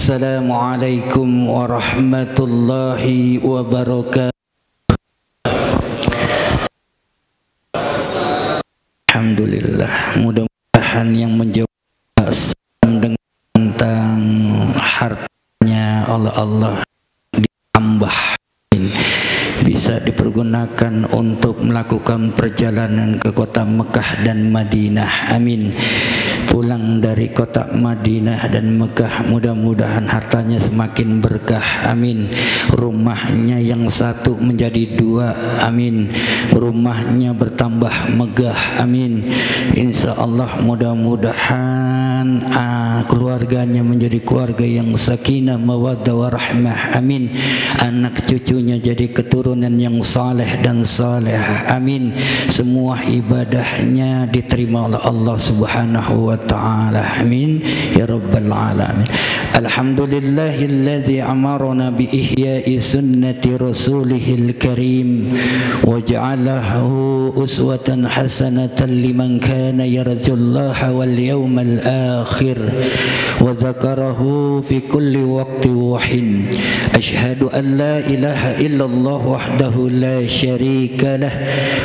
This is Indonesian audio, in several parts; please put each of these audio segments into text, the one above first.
Assalamualaikum warahmatullahi wabarakatuh. Alhamdulillah, mudah-mudahan yang menjawab tentang hartanya Allah ditambah bisa dipergunakan untuk melakukan perjalanan ke kota Mekah dan Madinah. Amin. Pulang dari kota Madinah dan Mekah, mudah-mudahan hartanya semakin berkah. Amin. Rumahnya yang satu menjadi dua. Amin. Rumahnya bertambah megah. Amin. Insya Allah mudah-mudahan keluarganya menjadi keluarga yang sakinah, mawaddah, warahmah. Amin. Anak cucunya jadi keturunan yang saleh dan saleh. Amin. Semua ibadahnya diterima oleh Allah Subhanahu wa ta'ala. Amin ya rabbal alamin. Alhamdulillahilladzi amarna bi ihya'i sunnati rasulihil karim wa ja'alahu uswatan hasanatan liman kana yarjullaha wal yawmal akhir wa dzakarahu fi kulli waqti wa hin. Ashhadu an la ilaha illallah wahdahu la syarika lah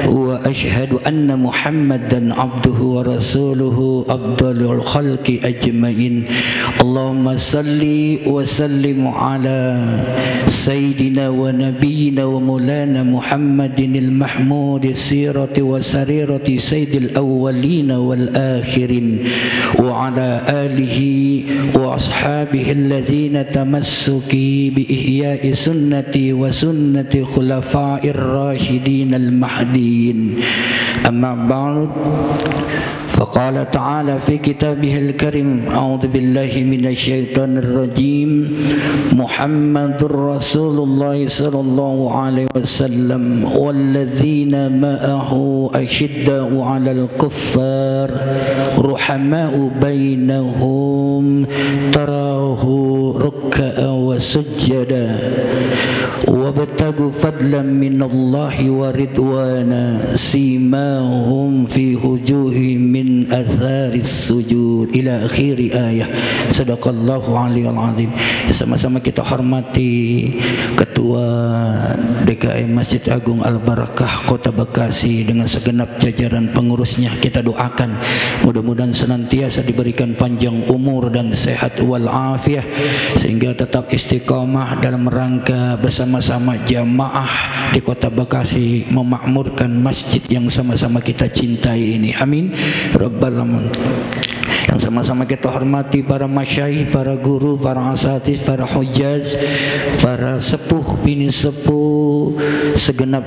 wa ashhadu anna Muhammadan abduhu wa rasuluhu afdalul khalqi ajmain. Allahumma salli wa sallim ala sayyidina wa nabiyyina wa maulana Muhammadin al-mahmud sirati wa sarirati sayyidil awwalin wal akhirin wa ala alihi wa ashabihi alladhina tamassuki bi ihya'i sunnati wa sunnati khulafa'ir rasyidin al-mahdiyyin. Amma ba'd. فقال تعالى في كتابه الكريم أعوذ بالله من الشيطان الرجيم محمد رسول الله صلى الله عليه وسلم والذين معه أشداء على الكفار رحماء بينهم تراه ركعا وسجدا وابتغوا فضلا من الله ورضوانا سيماهم في وجوههم من atharis sujud ila akhiri ayah. Sadaqallahu aliyul azim. Sama-sama kita hormati Ketua DKM Masjid Agung Al-Barakah Kota Bekasi dengan segenap jajaran pengurusnya. Kita doakan mudah-mudahan senantiasa diberikan panjang umur dan sehat wal afiah sehingga tetap istiqamah dalam rangka bersama-sama jamaah di Kota Bekasi memakmurkan masjid yang sama-sama kita cintai ini. Amin rabbal alamin. Yang sama-sama kita hormati para masyayikh, para guru, para asatidz, para hujjaz, para sepuh, bini sepuh, segenap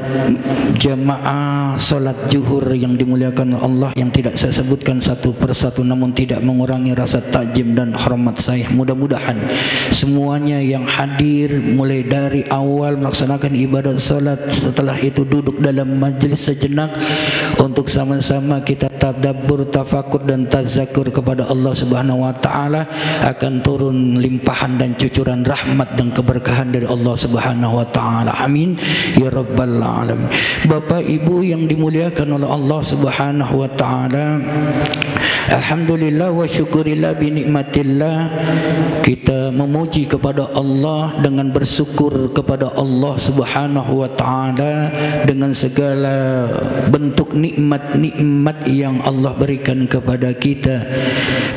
jamaah salat zuhur yang dimuliakan Allah yang tidak saya sebutkan satu persatu namun tidak mengurangi rasa takjim dan hormat saya. Mudah-mudahan semuanya yang hadir mulai dari awal melaksanakan ibadah salat, setelah itu duduk dalam majlis sejenak untuk sama-sama kita tadabbur, tafakur dan tazakur kepada Allah Subhanahu wa taala, akan turun limpahan dan cucuran rahmat dan keberkahan dari Allah Subhanahu wa taala. Amin ya rabbal alamin. Bapak Ibu yang dimuliakan oleh Allah Subhanahu wa taala, alhamdulillah wa syukurillah bi nikmatillah. Kita memuji kepada Allah dengan bersyukur kepada Allah Subhanahu wa taala dengan segala bentuk nikmat-nikmat yang Allah berikan kepada kita.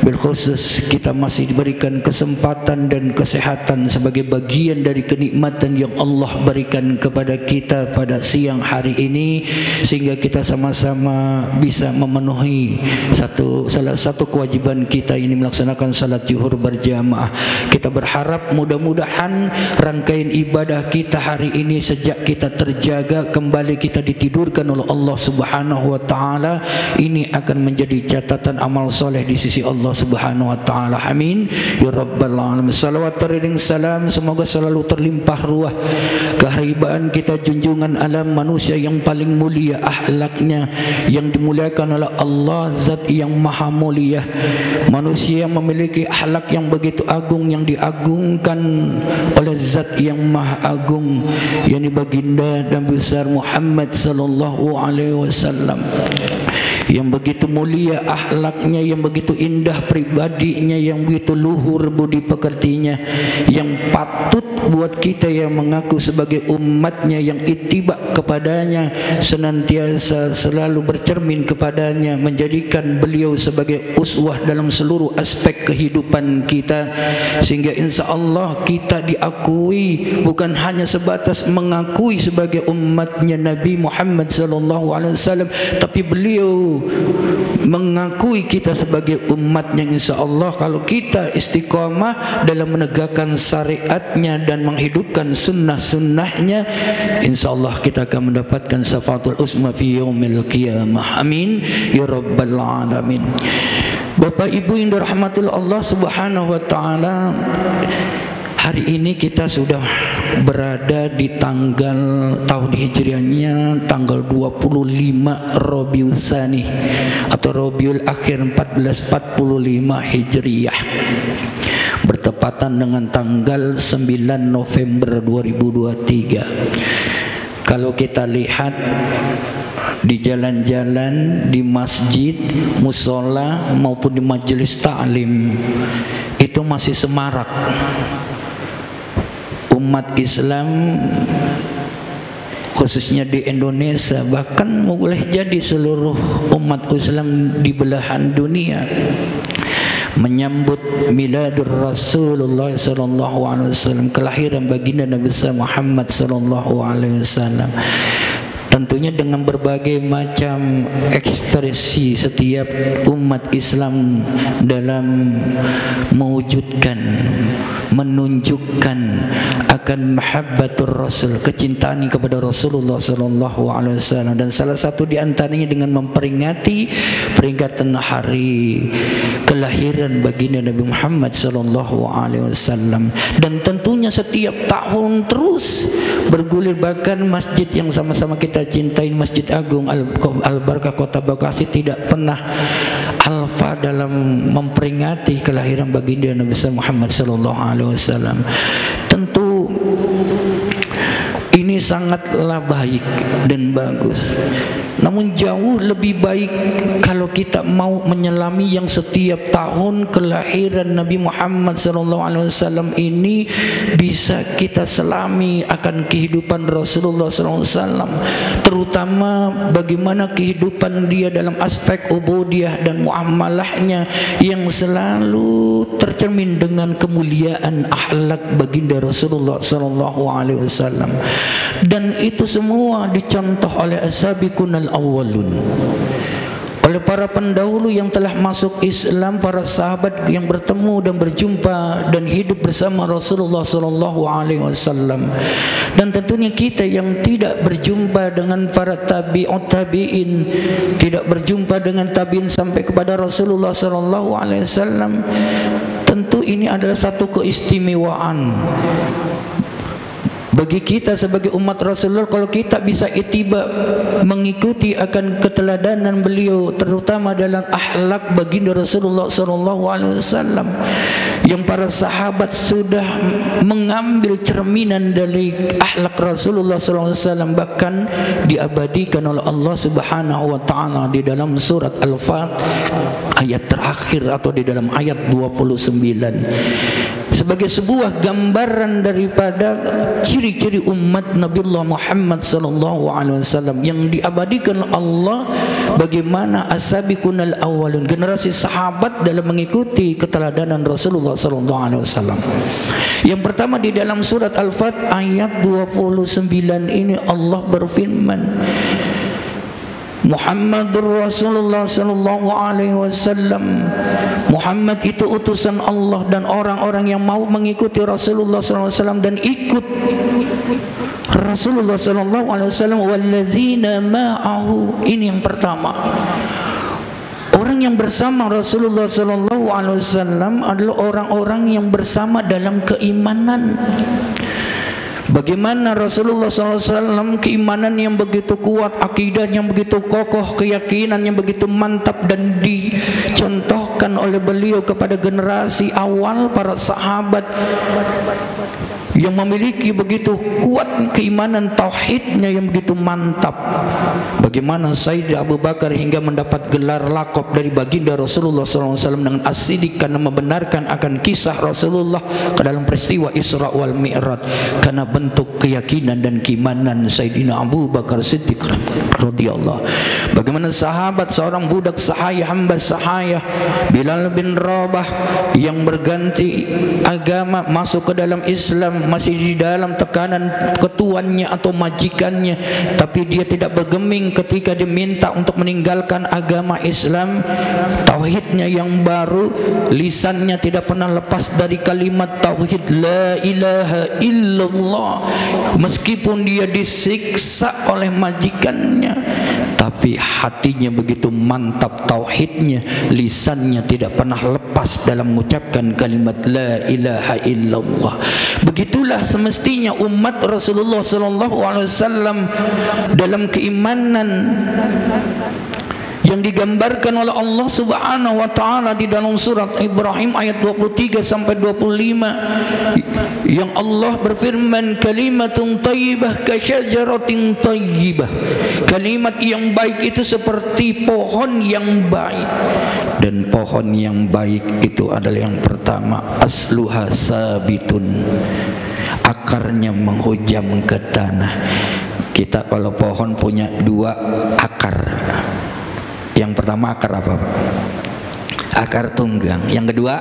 Bil khusus kita masih diberikan kesempatan dan kesehatan sebagai bagian dari kenikmatan yang Allah berikan kepada kita pada siang hari ini, sehingga kita sama-sama bisa memenuhi salah satu kewajiban kita ini melaksanakan salat zuhur berjamaah. Kita berharap mudah-mudahan rangkaian ibadah kita hari ini sejak kita terjaga kembali kita ditidurkan oleh Allah Subhanahu wa taala ini akan menjadi catatan amal soleh di sisi Allah Subhanahu wa taala. Amin ya rabbal alamin. Salawat teriring salam semoga selalu terlimpah ruah kehibaan kita junjungan alam manusia yang paling mulia akhlaknya, yang dimuliakan oleh Allah, zat yang maha mulia, manusia yang memiliki akhlak yang begitu agung, yang diagungkan oleh zat yang maha agung, yakni baginda dan besar Muhammad sallallahu alaihi wasallam yang begitu mulia akhlaknya, yang begitu indah pribadinya, yang begitu luhur budi pekertinya, yang patut buat kita yang mengaku sebagai umatnya yang ittiba kepadanya, senantiasa selalu bercermin kepadanya, menjadikan beliau sebagai uswah dalam seluruh aspek kehidupan kita, sehingga insya Allah kita diakui, bukan hanya sebatas mengakui sebagai umatnya Nabi Muhammad SAW, tapi beliau mengakui kita sebagai umatnya. Insya Allah kalau kita istiqamah dalam menegakkan syariatnya dan menghidupkan sunnah-sunnahnya, insya Allah kita akan mendapatkan syafaatul uzma fi yaumil qiyamah. Amin ya rabbal alamin. Bapak Ibu yang dirahmati Allah Subhanahu wa taala, hari ini kita sudah berada di tanggal tahun hijriahnya tanggal 25 Rabiul Tsani atau Rabiul Akhir 1445 Hijriah, bertepatan dengan tanggal 9 November 2023. Kalau kita lihat di jalan-jalan, di masjid, musola maupun di majelis ta'lim, itu masih semarak. Umat Islam khususnya di Indonesia, bahkan boleh jadi seluruh umat Islam di belahan dunia, menyambut miladur Rasulullah sallallahu alaihi wasallam, kelahiran baginda Nabi Muhammad sallallahu alaihi wasallam. Tentunya dengan berbagai macam ekspresi setiap umat Islam dalam mewujudkan, menunjukkan akan mahabbatur Rasul, kecintaan kepada Rasulullah sallallahu alaihi wasallam, dan salah satu di antaranya dengan memperingati peringatan hari kelahiran baginda Nabi Muhammad sallallahu alaihi wasallam. Dan tentunya setiap tahun terus bergulir, bahkan masjid yang sama-sama kita cintai, Masjid Agung Al-Barkah Kota Bekasi, tidak pernah alfa dalam memperingati kelahiran baginda Nabi Muhammad sallallahu alaihi wasallam. Tentu ini sangatlah baik dan bagus. Namun jauh lebih baik kalau kita mau menyelami yang setiap tahun kelahiran Nabi Muhammad SAW ini bisa kita selami akan kehidupan Rasulullah SAW, terutama bagaimana kehidupan dia dalam aspek ubudiyah dan muamalahnya yang selalu tercermin dengan kemuliaan akhlak baginda Rasulullah SAW. Dan itu semua dicontoh oleh as-sabiqunal awwalun, oleh para pendahulu yang telah masuk Islam, para sahabat yang bertemu dan berjumpa dan hidup bersama Rasulullah SAW. Dan tentunya kita yang tidak berjumpa dengan para tabi'in, tidak berjumpa dengan tabi'in sampai kepada Rasulullah SAW, tentu ini adalah satu keistimewaan bagi kita sebagai umat Rasulullah kalau kita bisa ittiba, mengikuti akan keteladanan beliau, terutama dalam akhlak baginda Rasulullah SAW, yang para sahabat sudah mengambil cerminan dari akhlak Rasulullah SAW, bahkan diabadikan oleh Allah Subhanahu wa taala di dalam surat Al-Fat ayat terakhir atau di dalam ayat 29 sebagai sebuah gambaran daripada ciri-ciri umat Nabiullah Muhammad sallallahu alaihi wasallam yang diabadikan Allah, bagaimana as-sabiqunal awwalun, generasi sahabat dalam mengikuti keteladanan Rasulullah sallallahu alaihi wasallam. Yang pertama di dalam surat Al-Fat ayat 29 ini Allah berfirman, Muhammadur Rasulullah sallallahu alaihi wasallam. Muhammad itu utusan Allah, dan orang-orang yang mau mengikuti Rasulullah sallallahu alaihi wasallam dan ikut Rasulullah sallallahu alaihi wasallam, walladzina ma'ahu, ini yang pertama. Orang yang bersama Rasulullah sallallahu alaihi wasallam adalah orang-orang yang bersama dalam keimanan. Bagaimana Rasulullah SAW keimanan yang begitu kuat, akidah yang begitu kokoh, keyakinan yang begitu mantap, dan dicontohkan oleh beliau kepada generasi awal para sahabat yang memiliki begitu kuat keimanan tauhidnya yang begitu mantap. Bagaimana Sayyidina Abu Bakar hingga mendapat gelar laqab dari baginda Rasulullah SAW dengan as-siddiq, karena membenarkan akan kisah Rasulullah ke dalam peristiwa Isra wal Mi'raj, karena bentuk keyakinan dan keimanan Sayyidina Abu Bakar Siddiq radhiyallahu. Bagaimana sahabat, seorang budak sahaya, hamba sahaya Bilal bin Rabah yang berganti agama masuk ke dalam Islam, masih di dalam tekanan ketuannya atau majikannya, tapi dia tidak bergeming ketika diminta untuk meninggalkan agama Islam. Tauhidnya yang baru, lisannya tidak pernah lepas dari kalimat tauhid la ilaha illallah, meskipun dia disiksa oleh majikannya, tapi hatinya begitu mantap tauhidnya, lisannya tidak pernah lepas dalam mengucapkan kalimat la ilaha illallah. Begitulah semestinya umat Rasulullah SAW dalam keimanan yang digambarkan oleh Allah Subhanahu wa taala di dalam surat Ibrahim ayat 23 sampai 25, yang Allah berfirman, kalimatun thayyibah kasyajaratin thayyibah. Kalimat yang baik itu seperti pohon yang baik, dan pohon yang baik itu adalah yang pertama, asluha sabitun, akarnya menghujam ke tanah. Kita kalau pohon punya dua akar. Yang pertama akar apa, Pak? Akar tunggang. Yang kedua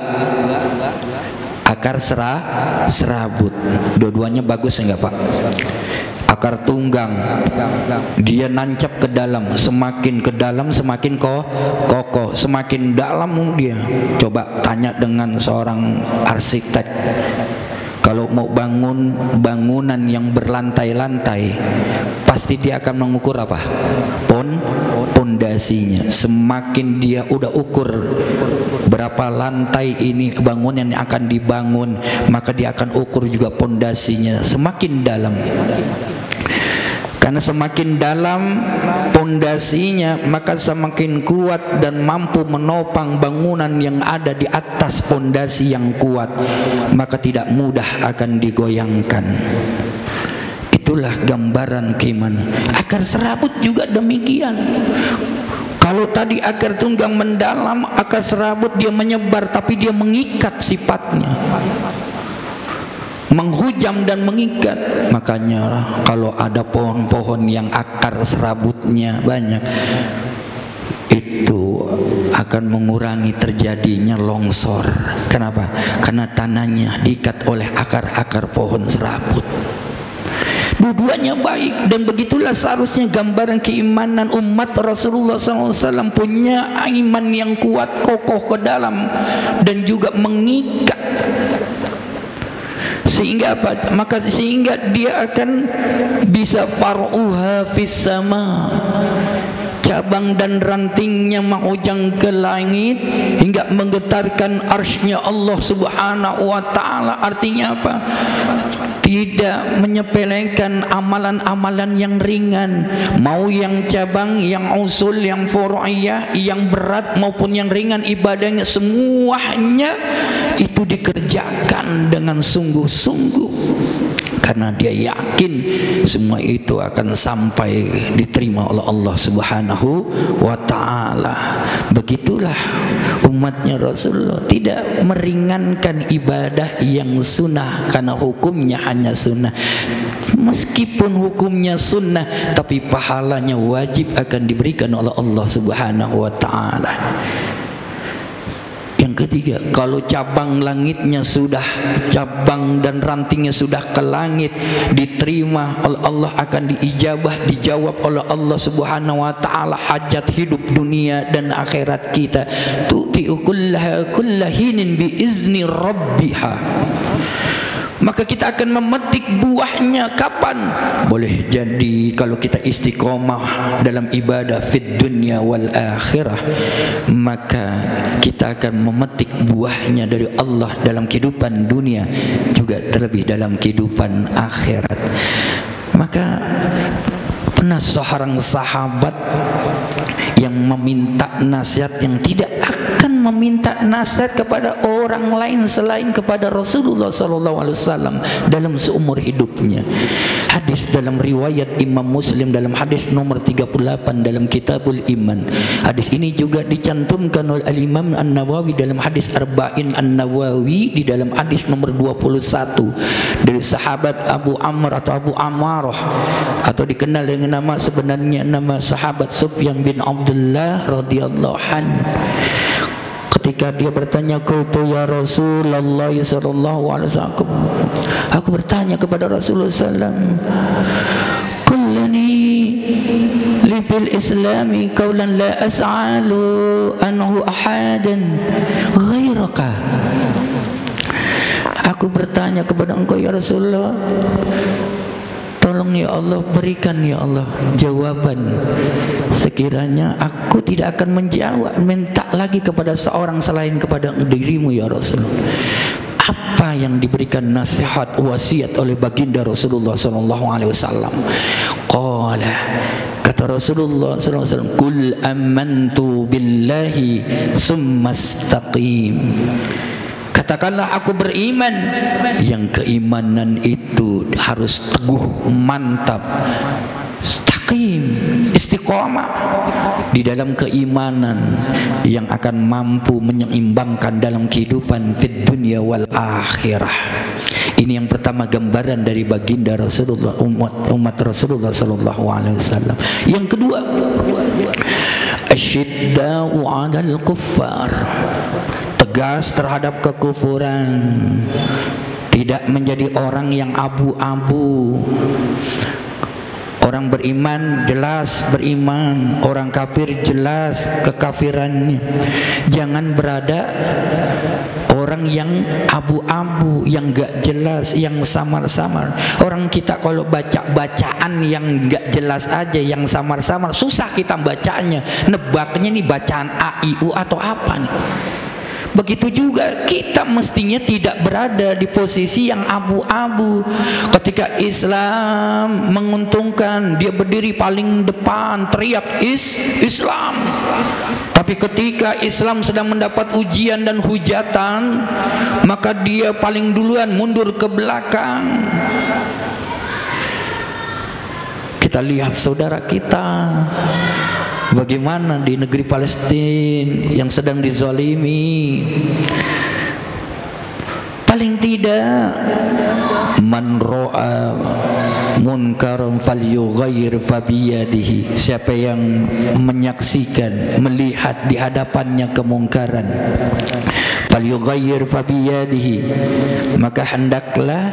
akar serabut. Dua-duanya bagus enggak, Pak? Akar tunggang dia nancap ke dalam, semakin ke dalam semakin kokoh, semakin dalam dia. Coba tanya dengan seorang arsitek, kalau mau bangun bangunan yang berlantai-lantai, pasti dia akan mengukur apa? Pondasinya. Semakin dia udah ukur berapa lantai ini bangunan yang akan dibangun, maka dia akan ukur juga pondasinya semakin dalam. Karena semakin dalam pondasinya, maka semakin kuat dan mampu menopang bangunan yang ada di atas pondasi yang kuat, maka tidak mudah akan digoyangkan. Itulah gambaran keimanan. Akar serabut juga demikian. Kalau tadi akar tunggang mendalam, akar serabut dia menyebar, tapi dia mengikat sifatnya, menghujam dan mengikat. Makanya kalau ada pohon-pohon yang akar serabutnya banyak, itu akan mengurangi terjadinya longsor. Kenapa? Karena tanahnya diikat oleh akar-akar pohon serabut. Dua-duanya baik, dan begitulah seharusnya gambaran keimanan umat Rasulullah SAW, punya iman yang kuat, kokoh ke dalam, dan juga mengikat. Sehingga apa? Maka sehingga dia akan bisa far'uha fis sama, cabang dan rantingnya menghujam ke langit hingga menggetarkan arsy-Nya Allah Subhanahu wa taala. Artinya apa? Tidak menyepelekan amalan-amalan yang ringan, mau yang cabang, yang usul, yang furu'iyah, yang berat maupun yang ringan ibadahnya, semuanya itu dikerjakan dengan sungguh-sungguh, karena dia yakin semua itu akan sampai diterima oleh Allah Subhanahu wa ta'ala. Begitulah umatnya Rasulullah, tidak meringankan ibadah yang sunnah, karena hukumnya hanya sunnah. Meskipun hukumnya sunnah, tapi pahalanya wajib akan diberikan oleh Allah Subhanahu wa ta'ala. Yang ketiga, kalau cabang langitnya sudah, cabang dan rantingnya sudah ke langit, diterima oleh Allah, akan diijabah, dijawab oleh Allah Subhanahu wa ta'ala hajat hidup dunia dan akhirat kita. Tu'ti'u kullahinin biizni rabbiha. Maka kita akan memetik buahnya kapan? Boleh jadi kalau kita istiqomah dalam ibadah fid dunya wal akhirah, maka kita akan memetik buahnya dari Allah dalam kehidupan dunia juga terlebih dalam kehidupan akhirat. Maka pernah seorang sahabat yang meminta nasihat, yang tidak akan meminta nasihat kepada orang lain selain kepada Rasulullah SAW dalam seumur hidupnya. Hadis dalam riwayat Imam Muslim dalam hadis nomor 38 dalam Kitabul Iman. Hadis ini juga dicantumkan oleh Imam An-Nawawi dalam hadis Arba'in An-Nawawi di dalam hadis nomor 21 dari sahabat Abu Amr atau Abu Amarah, atau dikenal dengan nama sebenarnya nama sahabat Sufyan bin Abdullah radhiyallahu anhu. Ketika dia bertanya, qultu ya Rasulullah sallallahu alaihi wasallam, aku bertanya kepada Rasulullah sallallahu, kullani li fil islami qawlan la as'alu anhu ahadan ghairaka. Aku bertanya kepada engkau ya Rasulullah, tolong ya Allah, berikan ya Allah jawaban. Sekiranya aku tidak akan menjawab, minta lagi kepada seorang selain kepada dirimu ya Rasulullah. Apa yang diberikan nasihat wasiat oleh baginda Rasulullah SAW? Qala, kata Rasulullah SAW, kul amantu billahi summa istaqim. Katakanlah aku beriman. Yang keimanan itu harus teguh, mantap, mustaqim, istiqomah di dalam keimanan yang akan mampu menyeimbangkan dalam kehidupan fid dunya wal akhirah. Ini yang pertama, gambaran dari baginda Rasulullah, umat Rasulullah sallallahu alaihi wasallam. Yang kedua, asyidda'u 'alal kuffar, tegas terhadap kekufuran, tidak menjadi orang yang abu-abu. Orang beriman jelas beriman, orang kafir jelas kekafirannya. Jangan berada orang yang abu-abu, yang gak jelas, yang samar-samar. Orang kita kalau baca bacaan yang gak jelas aja, yang samar-samar, susah kita bacanya, nebaknya nih bacaan A, I, U atau apa nih. Begitu juga kita mestinya tidak berada di posisi yang abu-abu. Ketika Islam menguntungkan, dia berdiri paling depan, teriak Islam. Tapi ketika Islam sedang mendapat ujian dan hujatan, maka dia paling duluan mundur ke belakang. Kita lihat saudara kita, bagaimana di negeri Palestina yang sedang dizalimi. Paling tidak, man ra'a munkaran falyughayyir fabiyadihi, siapa yang menyaksikan, melihat di hadapannya kemungkaran, falyughayyir fabiyadihi, maka hendaklah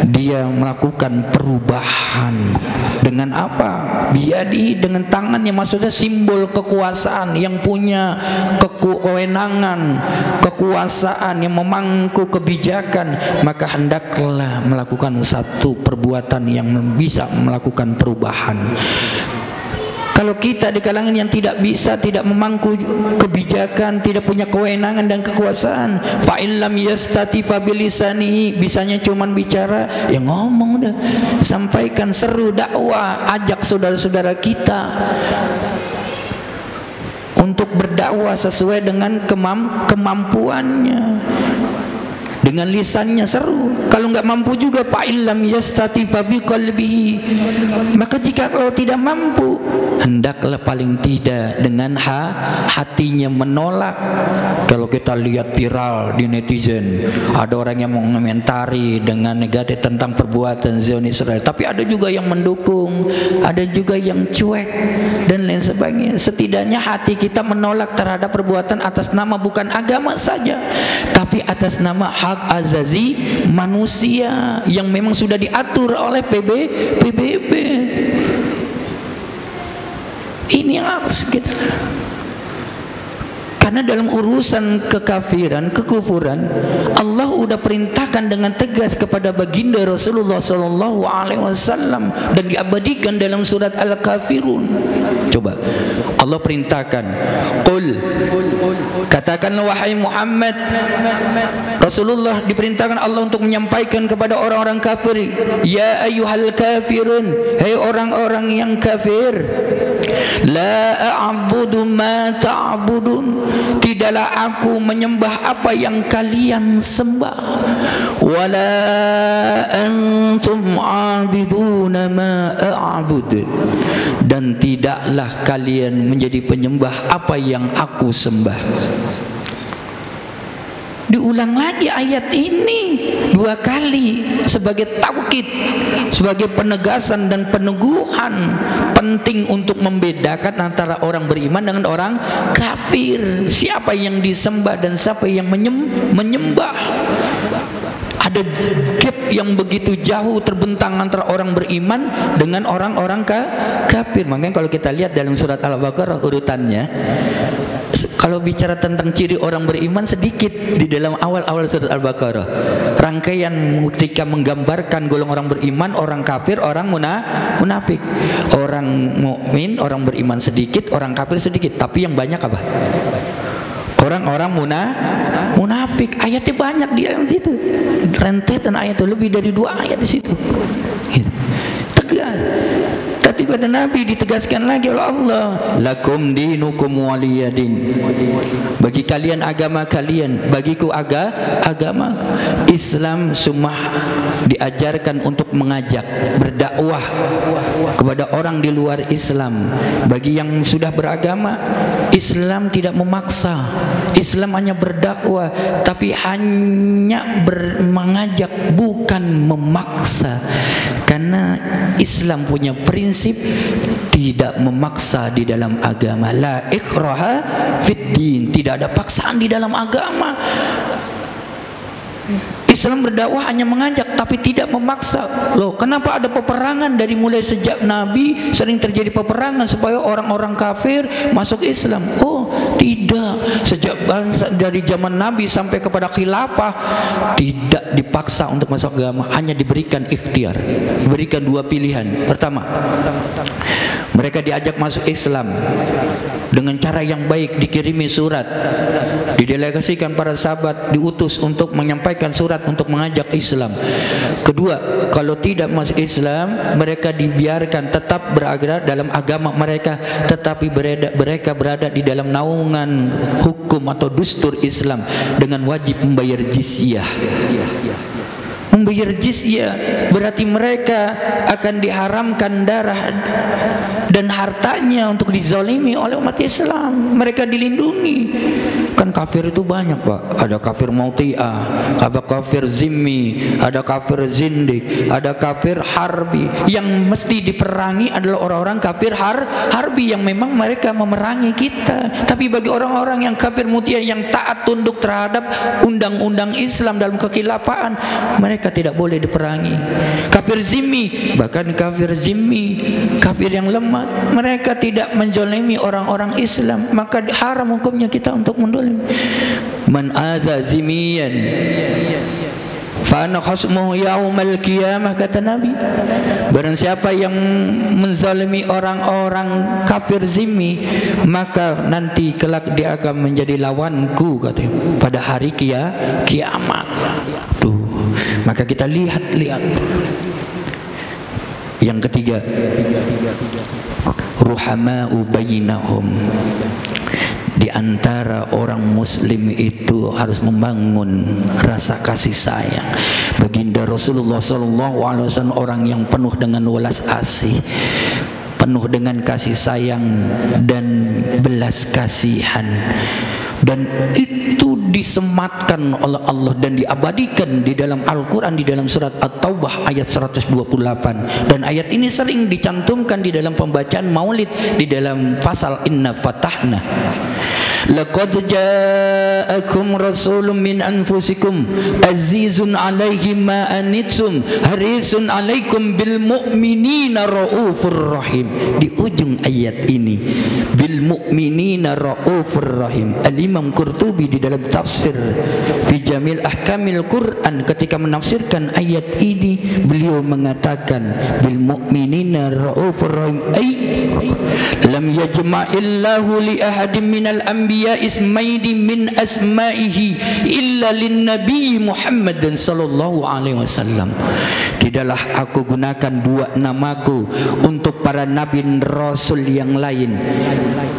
dia melakukan perubahan. Dengan apa? Biyadi, dengan tangannya, maksudnya simbol kekuasaan, yang punya kewenangan, kekuasaan, yang memangku kebijakan, maka hendaklah melakukan satu perbuatan yang bisa melakukan perubahan. Kalau kita di kalangan yang tidak bisa, tidak memangku kebijakan, tidak punya kewenangan dan kekuasaan, fa illam yastati fa bilisanihi, bisanya cuman bicara, ya ngomong dah, sampaikan, seru, dakwah, ajak saudara-saudara kita untuk berdakwah sesuai dengan kemampuannya. Dengan lisannya seru. Kalau nggak mampu juga, fa illam yastati fa biqalbihi, maka jika kalau tidak mampu, hendaklah paling tidak dengan hatinya menolak. Kalau kita lihat viral di netizen, ada orang yang mengomentari dengan negatif tentang perbuatan Zionis Israel, tapi ada juga yang mendukung, ada juga yang cuek dan lain sebagainya. Setidaknya hati kita menolak terhadap perbuatan atas nama bukan agama saja, tapi atas nama hak azazi manusia yang memang sudah diatur oleh PBB. Ini yang harus kita, karena dalam urusan kekafiran, kekufuran, Allah udah perintahkan dengan tegas kepada baginda Rasulullah SAW dan diabadikan dalam surat Al-Kafirun. Coba Allah perintahkan, qul, Katakanlah wahai Muhammad, Rasulullah diperintahkan Allah untuk menyampaikan kepada orang-orang kafir, ya ayyuhal kafirun, hai orang-orang yang kafir, la a'budu ma ta'budun, tidaklah aku menyembah apa yang kalian sembah, wala antum 'abiduna ma a'bud, dan tidaklah kalian menjadi penyembah apa yang aku sembah. Diulang lagi ayat ini 2 kali sebagai taukid, sebagai penegasan dan peneguhan penting untuk membedakan antara orang beriman dengan orang kafir. Siapa yang disembah dan siapa yang menyembah. Ada gap yang begitu jauh terbentang antara orang beriman dengan orang-orang kafir. Makanya kalau kita lihat dalam surat Al-Baqarah urutannya, kalau bicara tentang ciri orang beriman sedikit di dalam awal-awal surat Al-Baqarah. Rangkaian ketika menggambarkan golongan orang beriman, orang kafir, orang munafik. Orang mukmin, orang beriman sedikit, orang kafir sedikit. Tapi yang banyak apa? Orang-orang munafik. Ayatnya banyak di dalam situ. Rentetan ayat itu lebih dari 2 ayat di situ. Gitu. Tegas. Tapi kata Nabi ditegaskan lagi oleh Allah, lakum dinukum waliyadin, bagi kalian agama kalian, bagiku agama. Islam semua diajarkan untuk mengajak, berdakwah kepada orang di luar Islam. Bagi yang sudah beragama, Islam tidak memaksa. Islam hanya berdakwah, tapi hanya mengajak, bukan memaksa. Karena Islam punya prinsip tidak memaksa di dalam agama. La ikraha fid din, tidak ada paksaan di dalam agama. Islam berdakwah hanya mengajak tapi tidak memaksa. Loh, kenapa ada peperangan dari mulai sejak Nabi sering terjadi peperangan supaya orang-orang kafir masuk Islam? Oh, tidak. Sejak dari zaman Nabi sampai kepada khilafah tidak dipaksa untuk masuk agama, hanya diberikan ikhtiar, diberikan 2 pilihan. Pertama, mereka diajak masuk Islam dengan cara yang baik, dikirimi surat, didelegasikan para sahabat, diutus untuk menyampaikan surat untuk mengajak Islam. Kedua, kalau tidak masuk Islam, mereka dibiarkan tetap berada dalam agama mereka, tetapi mereka berada di dalam naungan hukum atau dustur Islam dengan wajib membayar jizyah. Membayar jizyah berarti mereka akan diharamkan darah dan hartanya untuk dizalimi oleh umat Islam. Mereka dilindungi. Kan kafir itu banyak, Pak. Ada kafir Mauti'ah, ada kafir Zimmi, ada kafir Zindik, ada kafir Harbi. Yang mesti diperangi adalah orang-orang kafir Harbi yang memang mereka memerangi kita. Tapi bagi orang-orang yang kafir Mauti'ah yang taat tunduk terhadap undang-undang Islam dalam kekhilafaan, mereka tidak boleh diperangi. Kafir Zimmi, bahkan kafir Zimmi, kafir yang lemah, mereka tidak menzalimi orang-orang Islam, maka haram hukumnya kita untuk mendolimi. Man aza zimiyan fa ana khasmuhu yaumal qiyamah, kata Nabi. Barang siapa yang menzalimi orang-orang kafir zimmi, maka nanti kelak dia akan menjadi lawanku, katanya, pada hari kiamat. Tuh, maka kita lihat. Yang ketiga, ruhama'u bainahum. Di antara orang muslim itu harus membangun rasa kasih sayang. Baginda Rasulullah SAW orang yang penuh dengan welas asih, penuh dengan kasih sayang dan belas kasihan. Dan itu disematkan oleh Allah dan diabadikan di dalam Al-Quran, di dalam surat At-Taubah ayat 128. Dan ayat ini sering dicantumkan di dalam pembacaan maulid, di dalam pasal Inna Fatahna. Laqad ja'akum rasulun min anfusikum azizun 'alaihi ma anittum harisun 'alaikum bil mu'minina raufur rahim. Di ujung ayat ini, bil mu'minina raufur rahim. Al-Imam Qurtubi di dalam tafsir fi Jamil Ahkamil Quran ketika menafsirkan ayat ini, beliau mengatakan bil mu'minina raufur rahim, ay lam yajma'illahu li ahadin minal anbiya ismaini min asma'ihi illa lin nabi Muhammad sallallahu alaihi wasallam. Tidaklah aku gunakan dua namaku untuk para nabi rasul yang lain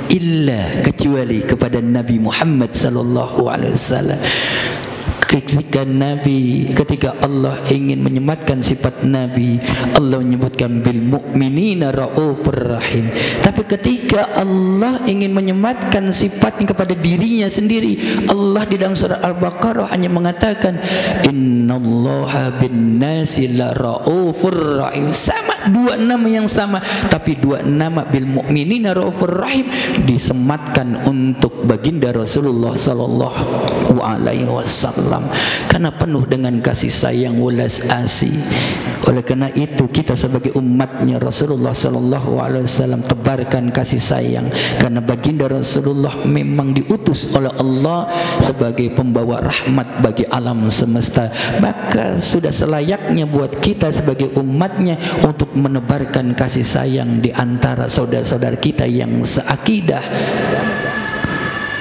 illa kecuali kepada Nabi Muhammad sallallahu alaihi wasallam. Ketika Allah ingin menyematkan sifat Nabi, Allah menyebutkan bil mu'minina raufur rahim. Tapi ketika Allah ingin menyematkan sifatnya kepada dirinya sendiri, Allah di dalam surah Al-Baqarah hanya mengatakan innallaha bin nasi la raufur rahim. Sama, dua nama yang sama, tapi dua nama bil mu'minina raufur rahim disematkan untuk baginda Rasulullah sallallahu alaihi wasallam, karena penuh dengan kasih sayang welas asih. Oleh karena itu kita sebagai umatnya Rasulullah sallallahu alaihi wasallam tebarkan kasih sayang, karena baginda Rasulullah memang diutus oleh Allah sebagai pembawa rahmat bagi alam semesta. Maka sudah selayaknya buat kita sebagai umatnya untuk menebarkan kasih sayang di antara saudara-saudara kita yang seakidah.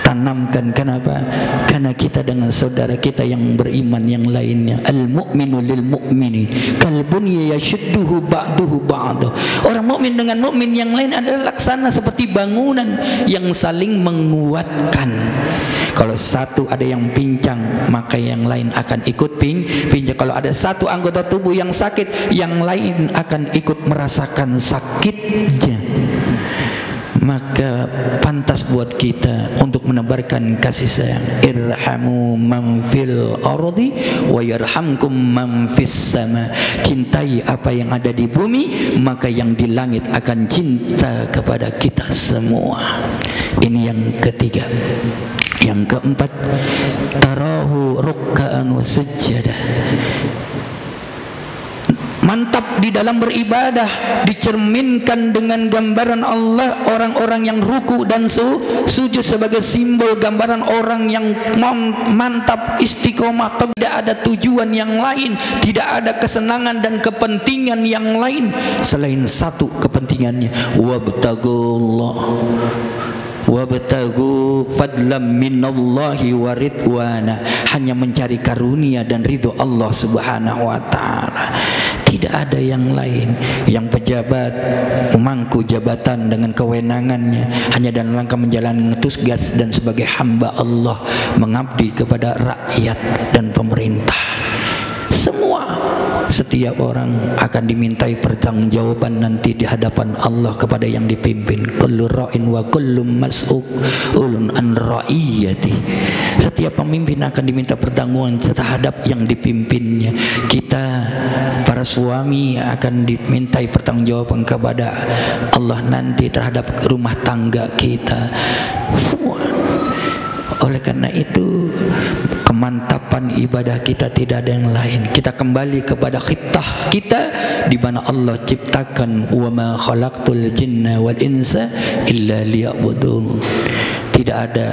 Tanamkan. Kenapa? Karena kita dengan saudara kita yang beriman yang lainnya, al-mu'minu lil mu'mini kalbunya yashudduhu ba'duhu ba'du. Orang mukmin dengan mukmin yang lain adalah laksana seperti bangunan yang saling menguatkan. Kalau satu ada yang pincang, maka yang lain akan ikut pincang. Kalau ada satu anggota tubuh yang sakit, yang lain akan ikut merasakan sakitnya. Maka pantas buat kita untuk menebarkan kasih sayang. Irhamu man fil ardi wa yarhamkum man fis sama. Cintai apa yang ada di bumi, maka yang di langit akan cinta kepada kita semua. Ini yang ketiga. Yang keempat, tarahu ruk'an wa sujada. Mantap di dalam beribadah dicerminkan dengan gambaran Allah, orang-orang yang ruku dan sujud sebagai simbol gambaran orang yang mantap istiqomah. Tidak ada tujuan yang lain, tidak ada kesenangan dan kepentingan yang lain selain satu kepentingannya, wabtagullah wabtagu fadlam minallahi wa ridwana, hanya mencari karunia dan ridho Allah subhanahu wa ta'ala. Tidak ada yang lain. Yang pejabat memangku jabatan dengan kewenangannya hanya dalam rangka menjalani tugas dan sebagai hamba Allah, mengabdi kepada rakyat dan pemerintah. Setiap orang akan dimintai pertanggungjawaban nanti di hadapan Allah kepada yang dipimpin. Kullu ra'in wa kullu mas'ulun an ra'iyati. Setiap pemimpin akan diminta pertanggungan terhadap yang dipimpinnya. Kita para suami akan dimintai pertanggungjawaban kepada Allah nanti terhadap rumah tangga kita. Semua. Oleh karena itu kemantapan ibadah kita tidak ada yang lain. Kita kembali kepada khitah kita di mana Allah ciptakan wa ma khalaqtul jinna wal insa illa liya'budun. Tidak ada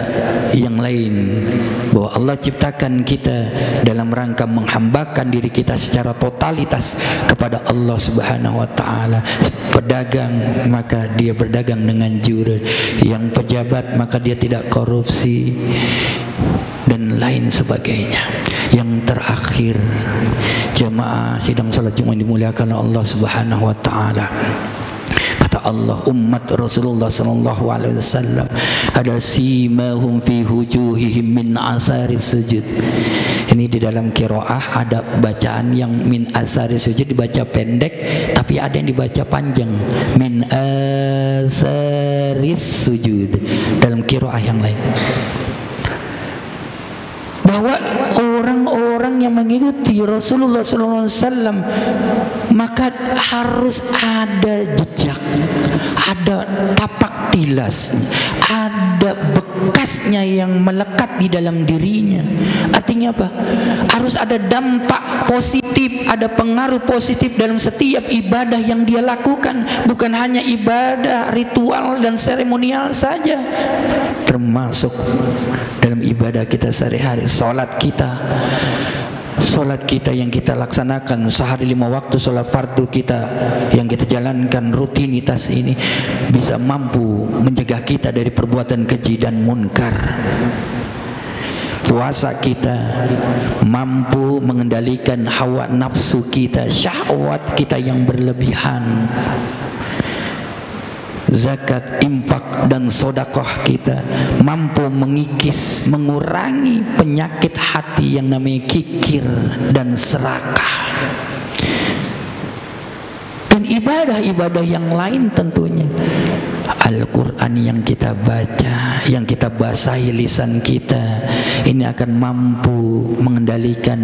yang lain, bahwa Allah ciptakan kita dalam rangka menghambakan diri kita secara totalitas kepada Allah Subhanahu wa ta'ala. Pedagang, maka dia berdagang dengan jujur. Yang pejabat, maka dia tidak korupsi, dan lain sebagainya. Yang terakhir, jemaah sidang salat Jumat dimuliakan Allah Subhanahu wa ta'ala. Kata Allah, umat Rasulullah sallallahu alaihi wasallam ada simahum fi wujuhihim min asaris sujud. Ini di dalam qiraah ada bacaan yang min asaris sujud dibaca pendek, tapi ada yang dibaca panjang, min asaris sujud dalam qiraah yang lain. Bahwa orang-orang yang mengikuti Rasulullah SAW maka harus ada jejak, ada tapak tilasnya, ada bekasnya yang melekat di dalam dirinya. Artinya apa? Harus ada dampak positif, ada pengaruh positif dalam setiap ibadah yang dia lakukan, bukan hanya ibadah ritual dan seremonial saja, termasuk dalam ibadah kita sehari-hari. Salat kita Sholat kita yang kita laksanakan sehari 5 waktu, sholat fardu kita yang kita jalankan, rutinitas ini bisa mampu menjaga kita dari perbuatan keji dan munkar. Puasa kita mampu mengendalikan hawa nafsu kita, syahwat kita yang berlebihan. Zakat, infak dan sodakoh kita mampu mengikis, mengurangi penyakit hati yang namanya kikir dan serakah. Dan ibadah-ibadah yang lain tentunya, Al-Quran yang kita baca, yang kita basahi lisan kita, ini akan mampu mengendalikan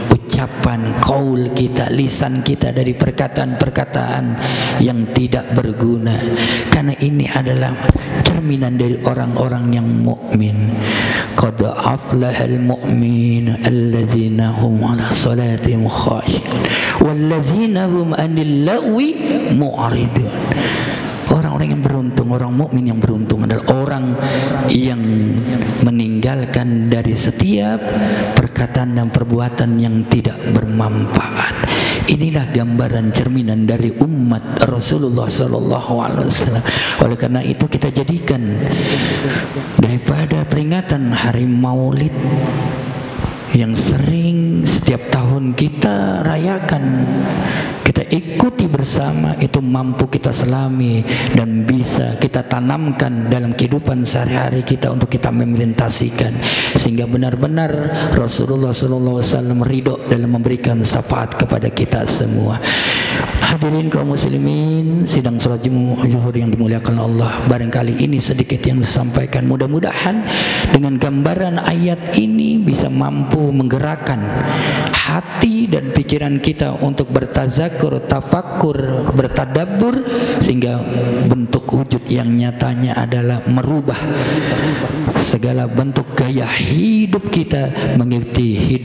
ucapan, qaul kita, lisan kita dari perkataan-perkataan yang tidak berguna. Karena ini adalah cerminan dari orang-orang yang mukmin. Qad aflahal mu'min alladzina hum ala salatihim khashi'un walladzina hum anil lagwi mu'ridun. Orang-orang yang beruntung, orang mukmin yang beruntung adalah orang yang meninggalkan dari setiap perkataan dan perbuatan yang tidak bermanfaat. Inilah gambaran cerminan dari umat Rasulullah SAW. Oleh karena itu kita jadikan daripada peringatan hari Maulid yang sering setiap tahun kita rayakan, kita ikuti bersama, itu mampu kita selami dan bisa kita tanamkan dalam kehidupan sehari-hari kita untuk kita mempresentasikan, sehingga benar-benar Rasulullah SAW ridho dalam memberikan syafaat kepada kita semua. Hadirin kaum muslimin, sidang salat zuhur yang dimuliakan Allah, barangkali ini sedikit yang disampaikan. Mudah-mudahan dengan gambaran ayat ini bisa mampu menggerakkan hati dan pikiran kita untuk bertazakur, tafakkur, bertadabbur, sehingga bentuk wujud yang nyatanya adalah merubah segala bentuk gaya hidup kita mengikuti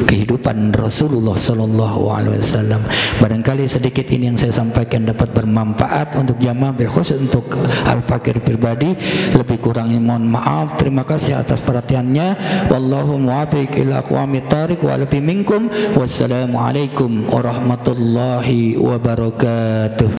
kehidupan Rasulullah SAW. Barangkali sedikit ini yang saya sampaikan dapat bermanfaat untuk jamaah, bil khusus untuk Al-Fakir pribadi. Lebih kurangnya mohon maaf. Terima kasih atas perhatiannya. Wallahu muwaffiq ila aqwamit thariq wa alafi minkum. Wassalamualaikum warahmatullahi wabarakatuh.